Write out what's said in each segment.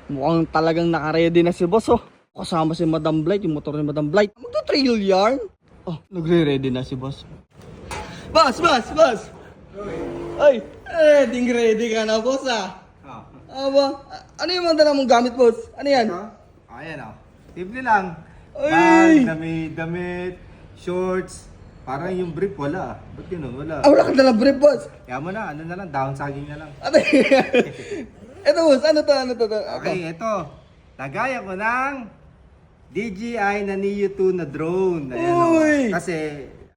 Mukhang talagang naka-ready na si boss, oh. Kasama si Madam Blight, yung motor ni Madam Blight. Magto-trail yarn. Oh, nagre-ready na si boss. Boss! Ay, ready ka na, boss, ah. Aba, ano yung mga dala mong gamit, boss? Ano yan? Ito? Ayan o. Simple lang. Ay! Bag, damit, shorts. Parang yung brief wala. Ba't yun? Wala. Ah, wala ka dalang brief, boss. Kaya mo na, ano na lang, down saging na lang. Ano Ito, boss, ano to? Okay, ito. Lagayan ko ng DJI na Neo 2 na drone. Ayan, Uy! Kasi,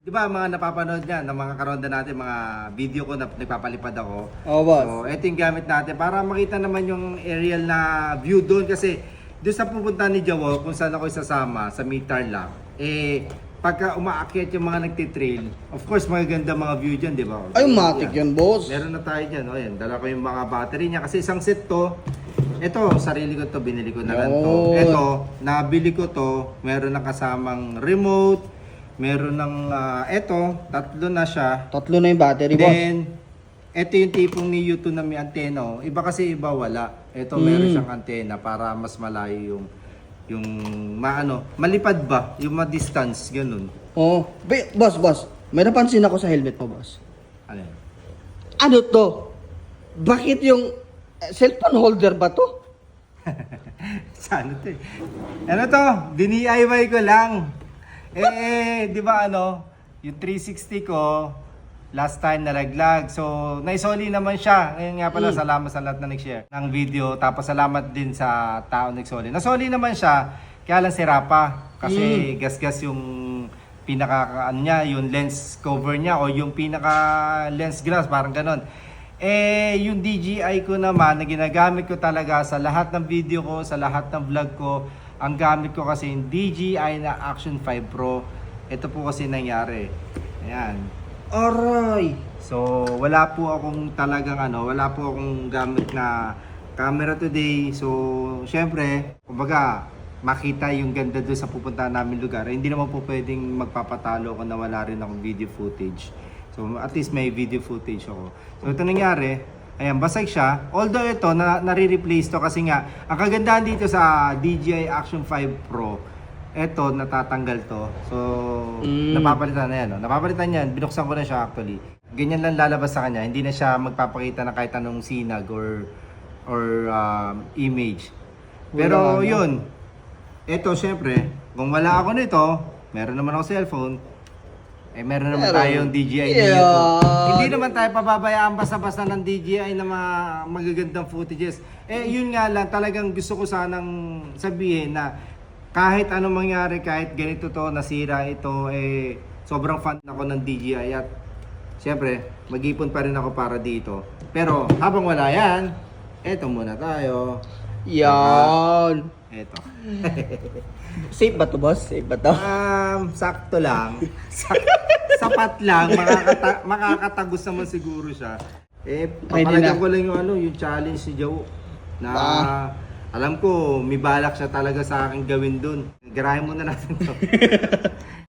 di ba mga napapanood niyan, ng mga karonda natin, mga video ko na nagpapalipad ako. Oh, boss. So, ito yung gamit natin para makita naman yung aerial na view doon. Kasi, doon sa pupunta ni Jawo, kung saan ako isasama, sa Tarlac, pagka umaakyat yung mga nagtitrail, of course, magaganda mga view dyan, di ba? Ay, matik yan, boss. Meron na tayo dyan. O, yan. Dala ko yung mga battery niya. Kasi isang set to. Ito, sarili ko to. Binili ko na lang to. Yun. Ito, nabili ko to. Meron na kasamang remote. Meron ng, ito, tatlo na siya. Tatlo na yung battery, boss. Then, ito yung tipong ni Neo 2 na may antena. Iba kasi iba wala. Ito, meron siyang antena para mas malayo yung malipad ba? Yung ma-distance, ganun. Oh, boss. May napansin ako sa helmet mo, boss. Ano yan? Ano to? Bakit yung cellphone holder ba to? Ano to eh? Ano to? DIY ko lang. Di ba yung 360 ko, last time nalaglag. So, naisoli naman siya. Ngayon nga pala, salamat sa lahat na nag-share ng video. Tapos salamat din sa tao nagsoli. Nasoli naman siya, kaya lang sira pa. Kasi gas-gas yung yung lens cover niya o yung pinaka lens glass, parang ganon. Yung DJI ko naman na ginagamit ko talaga sa lahat ng video ko, sa lahat ng vlog ko, ang gamit ko kasi yung DJI na Action 5 Pro. Ito po kasi nangyari. Ayan. Aray! So, wala po akong gamit na camera today. So, syempre, kumbaga, makita yung ganda doon sa pupuntahan namin lugar. Hindi naman po pwedeng magpapatalo kung na wala rin akong video footage. So, at least may video footage ako. So, ito nangyari. Ayan, basag siya. Although ito, nare-replace to kasi nga, ang kagandahan dito sa DJI Action 5 Pro, eto, natatanggal to. So, napapalitan na yan. Napapalitan yan. Binuksan ko na siya actually. Ganyan lang lalabas sa kanya. Hindi na siya magpapakita ng kahit anong sinag or image. Pero yun. Eto, syempre, kung wala ako nito, meron naman ako cellphone, meron naman tayong DJI Neo 2. Hindi naman tayo pababayaan basta-basta ng DJI na magagandang footages. Yun nga lang, talagang gusto ko sanang sabihin na kahit anong mangyari, kahit ganito to, nasira ito, sobrang fan ako ng DJI at syempre, mag-ipon pa rin ako para dito. Pero habang wala yan, eto muna tayo. Yan. Eto. Safe ba to, boss? Safe ba to? Sakto lang. Sapat lang. Makakatagos naman siguro siya. Papalagyan ko lang yung challenge si Joe na alam ko, may balak siya talaga sa akin gawin dun. Garahin muna natin to.